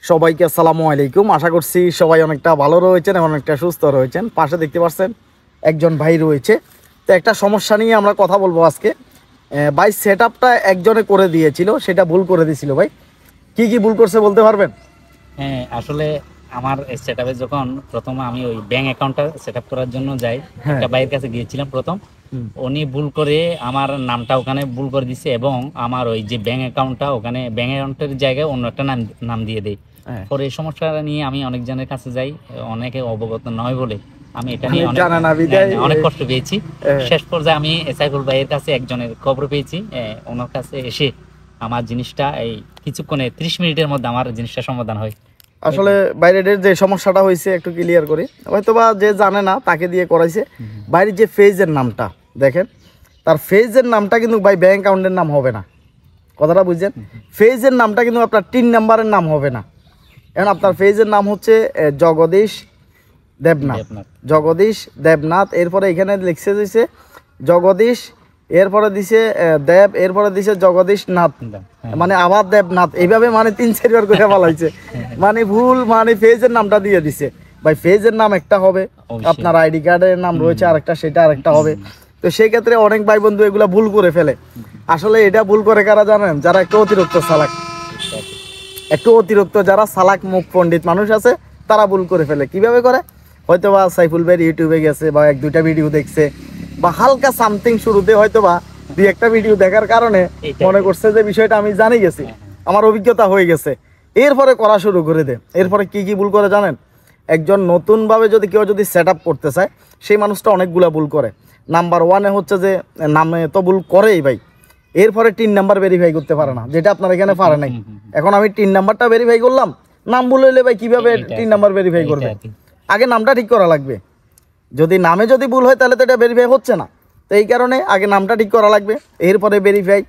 সবাইকে আসসালামু আলাইকুম। আশা করছি সবাই অনেকটা ভালো রয়েছেন এবং অনেকটা সুস্থ রয়েছেন। পাশে দেখতে পাচ্ছেন একজন ভাই রয়েছে। তো একটা সমস্যা নিয়ে আমরা কথা বলবো আজকে। ভাই সেট আপটা একজনে করে দিয়েছিল, সেটা ভুল করে দিয়েছিল। ভাই কি কি ভুল করছে বলতে পারবেন? হ্যাঁ, আসলে আমার সেটআপে যখন প্রথম আমি ওই ব্যাংক অ্যাকাউন্টটা সেটআপ করার জন্য যাই, একটা ভাইয়ের কাছে গিয়েছিলাম প্রথম। উনি ভুল করে আমার নামটা ওখানে ভুল করে দিছে এবং আমার ওই যে ব্যাংক অ্যাকাউন্টটা ওখানে ব্যাংক অ্যাকাউন্টের জায়গায় অন্য একটা নাম দিয়ে দেয়। পরে এই সমস্যাটা নিয়ে আমি অনেকজনের কাছে যাই, অনেকে অবগত নয় বলে আমি এটা নিয়ে অনেক কষ্ট পেয়েছি। শেষ পর্যায়ে আমি সাইফুল ভাইয়ের কাছে একজনের খবর পেয়েছি, ওনার কাছে এসে আমার জিনিসটা এই কিছুক্ষণে 30 মিনিটের মধ্যে আমার জিনিসটা সমাধান হয়। আসলে বাইরের যে সমস্যাটা হয়েছে একটু ক্লিয়ার করি, হয়তোবা যে জানে না তাকে দিয়ে করাইছে। বাইরের যে ফেজের নামটা দেখেন, তার ফেজের নামটা কিন্তু ভাই ব্যাংক অ্যাকাউন্টের নাম হবে না। কথাটা বুঝছেন? ফেজের নামটা কিন্তু আপনার 3 নাম্বারের নাম হবে না। এখন আপনার ফেজের নাম হচ্ছে জগদীশ দেবনাথ। জগদীশ দেবনাথ, এরপরে এখানে লিখছে দিছে জগদীশ, এরপরে দিছে দেব, এরপরে দিছে জগদীশ নাথ, মানে আবার দেবনাথ, এইভাবে মানে 3-4 বার করে বলাইছে। মানে ভুল, মানে ফেজের নামটা দিয়ে দিছে। ভাই ফেজের নাম একটা হবে, আপনার আইডি কার্ডের নাম রয়েছে আরেকটা, সেটা আরেকটা হবে। তো সেই ক্ষেত্রে অনেক ভাই বন্ধু এগুলা ভুল করে ফেলে। আসলে এটা ভুল করে কারা জানেন? যারা একটু অতিরিক্ত চালাক, একটু অতিরিক্ত যারা চালাক মুখ পণ্ডিত মানুষ আছে তারা ভুল করে ফেলে। কিভাবে করে? হয়তোবা সাইফুল ভাই ইউটিউবে গেছে বা 1-2টা ভিডিও দেখছে, বা হালকা সামথিং শুরুতে হয়তোবা 2-1টা ভিডিও দেখার কারণে মনে করছে যে বিষয়টা আমি জানি গেছি, আমার অভিজ্ঞতা হয়ে গেছে, এরপরে করা শুরু করে দেয়। এরপরে কি কি ভুল করে জানেন? একজন নতুনভাবে যদি কেউ যদি সেট আপ করতে চায়, সেই মানুষটা অনেকগুলা ভুল করে। নাম্বার 1 হচ্ছে যে নামে তো ভুল করেই ভাই, এরপরে 3 নাম্বার ভেরিফাই করতে পারে না, যেটা আপনার এখানে পারে নাই। এখন আমি 3 নাম্বারটা ভেরিফাই করলাম, নাম ভুল হইলে ভাই কিভাবে 3 নাম্বার ভেরিফাই করবে? আগে নামটা ঠিক করা লাগবে। যদি নামে যদি ভুল হয় তাহলে তো এটা ভেরিফাই হচ্ছে না। তো এই কারণে আগে নামটা ঠিক করা লাগবে, এরপরে ভেরিফাই,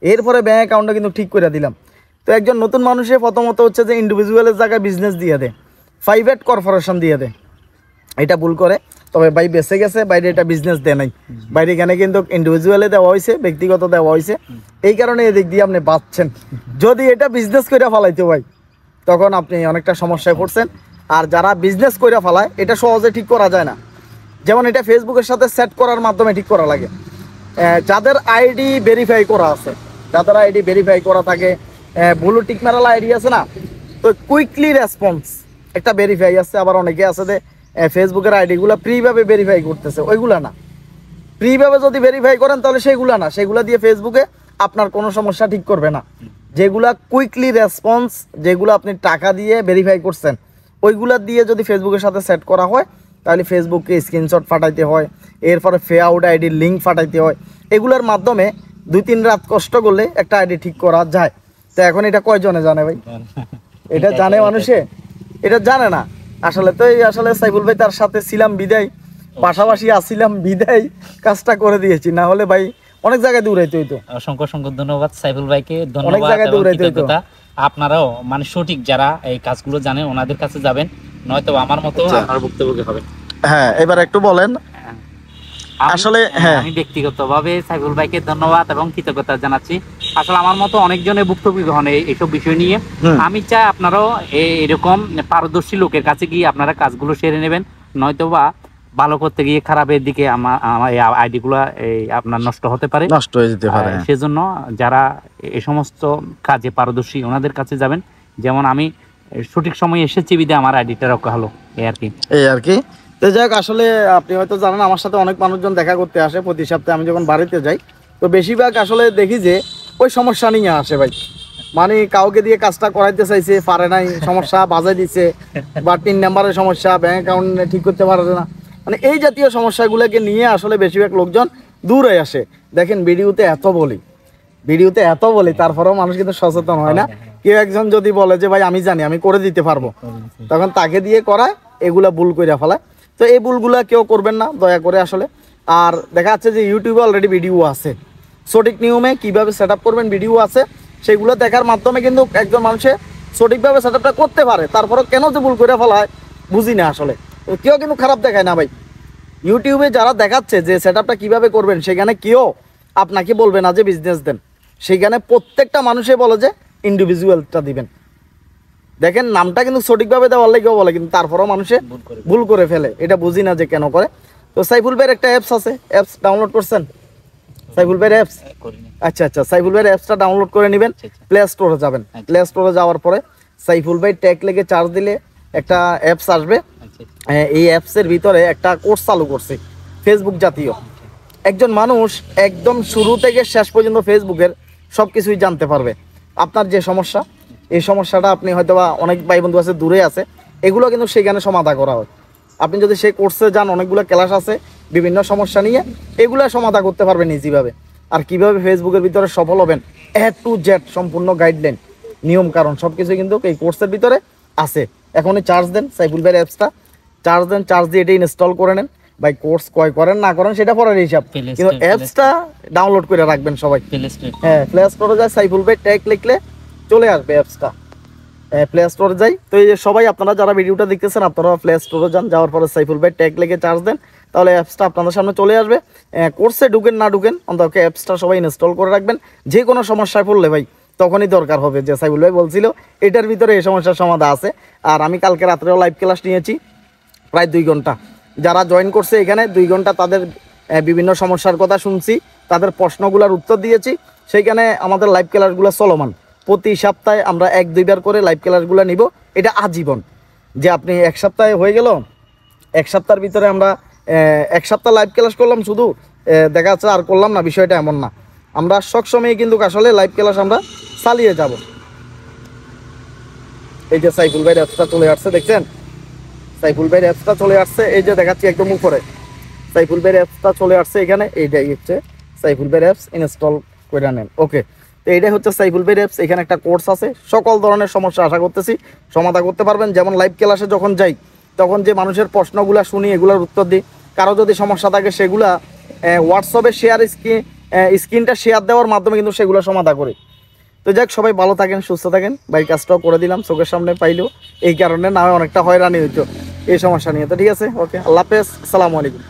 এরপরে ব্যাঙ্ক অ্যাকাউন্টটা কিন্তু ঠিক করে দিলাম। তো একজন নতুন মানুষের প্রথমত হচ্ছে যে ইন্ডিভিজুয়ালের জায়গায় বিজনেস দিয়ে দেয়, প্রাইভেট কর্পোরেশন দিয়ে দেয়, এটা ভুল করে। তবে ভাই বেঁচে গেছে, বাইরে এটা বিজনেস দেয় নাই, বাইরে এখানে কিন্তু ইন্ডিভিজুয়ালে দেওয়া হয়েছে, ব্যক্তিগত দেওয়া হয়েছে। এই কারণে এদিক দিয়ে আপনি বাঁচছেন। যদি এটা বিজনেস করে ফেলাইতে ভাই, তখন আপনি অনেকটা সমস্যায় পড়ছেন। আর যারা বিজনেস করে ফেলায়, এটা সহজে ঠিক করা যায় না। যেমন এটা ফেসবুকের সাথে সেট করার মাধ্যমে ঠিক করা লাগে। যাদের আইডি ভেরিফাই করা আছে, যাদের আইডি ভেরিফাই করা থাকে, ব্লু টিক মারালা আইডি আছে না, তো কুইকলি রেসপন্স একটা ভেরিফাই আছে। আবার অনেকে আছে যে ফেসবুকের আইডিগুলো ফ্রিভাবে ভেরিফাই করতেছে, ওইগুলা না। ফ্রিভাবে যদি ভেরিফাই করেন তাহলে সেগুলা না, সেগুলা দিয়ে ফেসবুকে আপনার কোনো সমস্যা ঠিক করবে না। যেগুলা কুইকলি রেসপন্স, যেগুলো আপনি টাকা দিয়ে ভেরিফাই করছেন, ওইগুলা দিয়ে যদি ফেসবুকের সাথে সেট করা হয়, তাহলে ফেসবুককে স্ক্রিনশট পাঠাইতে হয়, এরপরে ফে আউট আইডির লিঙ্ক পাঠাইতে হয়। এগুলোর মাধ্যমে 2-3 রাত কষ্ট করলে একটা আইডি ঠিক করা যায়। তো এখন এটা কয়জনে জানে ভাই? এটা জানে মানুষে? এটা জানে না আসলে। তো এই আসলে সাইফুল ভাই তার সাথে ছিলাম বিদায়, পাশাপাশি আসছিলাম বিদায়, কাজটা করে দিয়েছি, না হলে ভাই অনেক জায়গায় দৌড়াইতে হইতো। অসংখ্য অসংখ্য ধন্যবাদ সাইফুল ভাইকে, ধন্যবাদ। আপনারাও মানে সঠিক যারা এই কাজগুলো জানেন ওনাদের কাছে যাবেন, নয়তো আমার মতো আপনার ভুক্তভোগী হবে। হ্যাঁ, এবার একটু বলেন। আসলে হ্যাঁ, আমি ব্যক্তিগতভাবে সাইফুল ভাইকে ধন্যবাদ এবং কৃতজ্ঞতা জানাচ্ছি। আসলে আমার মতো অনেকজনের ভুক্তভোগী হন এইসব বিষয় নিয়ে। আমি চাই আপনারাও এরকম পারদর্শী লোকের কাছে গিয়ে আপনারা কাজগুলো সেরে নেবেন, নয়তোবা ভালো করতে গিয়ে খারাপের দিকে আমার আইডি গুলা আপনার নষ্ট হতে পারে, নষ্ট হয়ে যেতে পারে। সেজন্য যারা এই সমস্ত কাজে পারদর্শী ওনাদের কাছে যাবেন। যেমন আমি সঠিক সময় এসেছি বিধায় আমার আইডিটা রক্ষা হলো, এই আর কি। তো যাই হোক, আসলে আপনি হয়তো জানেন আমার সাথে অনেক মানুষজন দেখা করতে আসে প্রতি সপ্তাহে। আমি যখন বাড়িতে যাই, তো বেশিরভাগ আসলে দেখি যে ওই সমস্যা নিয়ে আসে ভাই। মানে কাউকে দিয়ে কাজটা করাইতে চাইছে, পারে নাই, সমস্যা বাজাই দিচ্ছে, বা 3 নাম্বারের সমস্যা, ব্যাংক অ্যাকাউন্ট ঠিক করতে পারে না, মানে এই জাতীয় সমস্যাগুলোকে নিয়ে আসলে বেশিরভাগ লোকজন দূরে আসে। দেখেন ভিডিওতে এত বলি, তারপরেও মানুষ কিন্তু সচেতন হয় না। কেউ একজন যদি বলে যে ভাই আমি জানি, আমি করে দিতে পারবো, তখন তাকে দিয়ে করায়, এগুলা ভুল করে ফেলায়। তো এই ভুলগুলা কেউ করবেন না দয়া করে আসলে। আর দেখা যাচ্ছে যে ইউটিউবে অলরেডি ভিডিও আছে, সঠিক নিয়মে কিভাবে সেট আপ করবেন ভিডিও আছে, সেগুলো দেখার মাধ্যমে কিন্তু একজন মানুষে সঠিকভাবে সেট আপটা করতে পারে। তারপরেও কেন যে ভুল করে ফেলায় বুঝি না আসলে। কেউ কিন্তু খারাপ দেখায় না ভাই। ইউটিউবে যারা দেখাচ্ছে যে সেট আপটা কীভাবে করবেন, সেখানে কেউ আপনাকে বলবে না যে বিজনেস দেন, সেখানে প্রত্যেকটা মানুষে বলে যে ইন্ডিভিজুয়ালটা দিবেন। দেখেন নামটা কিন্তু সঠিকভাবে দেওয়ার লাগেও বলে, কিন্তু তারপরেও মানুষে ভুল করে ফেলে, এটা বুঝি না যে কেন করে। তো সাইফুল ভাইয়ের একটা অ্যাপস আছে, অ্যাপস ডাউনলোড করছেন সাইফুল ভাইয়ের অ্যাপস? করিনি। আচ্ছা আচ্ছা, সাইফুল ভাইয়ের অ্যাপসটা ডাউনলোড করে নেবেন, প্লে স্টোরে যাবেন, প্লে স্টোরে যাওয়ার পরে সাইফুল ভাই ট্যাগ লেগে চার্জ দিলে একটা অ্যাপস আসবে। এই অ্যাপসের ভিতরে একটা কোর্স চালু করছে ফেসবুক জাতীয়। একজন মানুষ একদম শুরু থেকে শেষ পর্যন্ত ফেসবুকের সব কিছুই জানতে পারবে। আপনার যে সমস্যা, এই সমস্যাটা আপনি হয়তো বা অনেক ভাই বন্ধু আছে দূরে আছে, এগুলো কিন্তু সেখানে সমাধান করা হয়। আপনি যদি সেই কোর্সে যান, অনেকগুলো ক্লাস আছে বিভিন্ন সমস্যা নিয়ে, এগুলো সমাধান করতে পারবেন ইজিভাবে। আর কিভাবে ফেসবুকের ভিতরে সফল হবেন A to Z সম্পূর্ণ গাইডলাইন, নিয়ম কারণ সব কিছু কিন্তু এই কোর্সের ভিতরে আছে। এখনই চার্জ দেন সাইফুল ভাইয়ের অ্যাপসটা, চার্জ দেন, চার্জ দিয়ে এটা ইনস্টল করে নেন। ভাই কোর্স কয় করেন না করেন সেটা পরের হিসাব, কিন্তু অ্যাপসটা ডাউনলোড করে রাখবেন সবাই। হ্যাঁ, প্লে স্টোরে যায়, সাইফুল ভাই ট্যাগ লিখলে চলে আসবে অ্যাপসটা। প্লে স্টোরে যাই। তো এই যে সবাই আপনারা যারা ভিডিওটা দেখতেছেন, আপনারা প্লে স্টোরে যান, যাওয়ার পরে সাইফুল ভাই ট্যাগ লিখে চার্জ দেন, তাহলে অ্যাপসটা আপনাদের সামনে চলে আসবে। কোর্সে ঢুকেন না ঢুকেন, অন্তত অ্যাপসটা সবাই ইনস্টল করে রাখবেন। যে কোনো সমস্যায় পড়লে ভাই তখনই দরকার হবে যে সাইফুল ভাই বলছিল এটার ভিতরে এই সমস্যার সমাধান আছে। আর আমি কালকে রাত্রেও লাইভ ক্লাস নিয়েছি প্রায় 2 ঘন্টা। যারা জয়েন করছে এখানে 2 ঘন্টা তাদের বিভিন্ন সমস্যার কথা শুনছি, তাদের প্রশ্নগুলোর উত্তর দিয়েছি। সেইখানে আমাদের লাইভ ক্লাসগুলো চলমান, প্রতি সপ্তাহে আমরা 1-2 বার করে লাইভ ক্লাসগুলো নিব। এটা আজীবন, যে আপনি এক সপ্তাহে হয়ে গেল, এক সপ্তাহের ভিতরে আমরা 1 সপ্তাহ লাইভ ক্লাস করলাম, শুধু দেখা যাচ্ছে আর করলাম না, বিষয়টা এমন না। আমরা সবসময় কিন্তু আসলে লাইভ ক্লাস আমরা চালিয়ে যাব। এই যে সাইফুল ভাইয়ের অ্যাপসটা চলে আসছে, দেখছেন সাইফুল ভাইয়ের অ্যাপসটা চলে আসছে, এই যে দেখাচ্ছি একদম উপরে সাইফুল ভাইয়ের অ্যাপসটা চলে আসছে এখানে। এইটাই হচ্ছে সাইফুল ভাইয়ের অ্যাপস, ইনস্টল করে নেন। ওকে, তো এইটাই হচ্ছে সাইফুল ভাইয়ের অ্যাপস। এখানে একটা কোর্স আছে, সকল ধরনের সমস্যা আশা করতেছি সমাধান করতে পারবেন। যেমন লাইভ ক্লাসে যখন যাই, তখন যে মানুষের প্রশ্নগুলো শুনি, এগুলোর উত্তর দিই। কারো যদি সমস্যা থাকে সেগুলা হোয়াটসঅ্যাপে স্ক্রিনটা শেয়ার দেওয়ার মাধ্যমে কিন্তু সেগুলো সমাধান করি। তো যাক, সবাই ভালো থাকেন, সুস্থ থাকেন। ভাই কাজটাও করে দিলাম চোখের সামনে পাইলেও, এই কারণে না অনেকটা হয়রানি হইতো এই সমস্যা নিয়ে। তো ঠিক আছে, ওকে, আল্লাহ হাফেজ, আসসালামু আলাইকুম।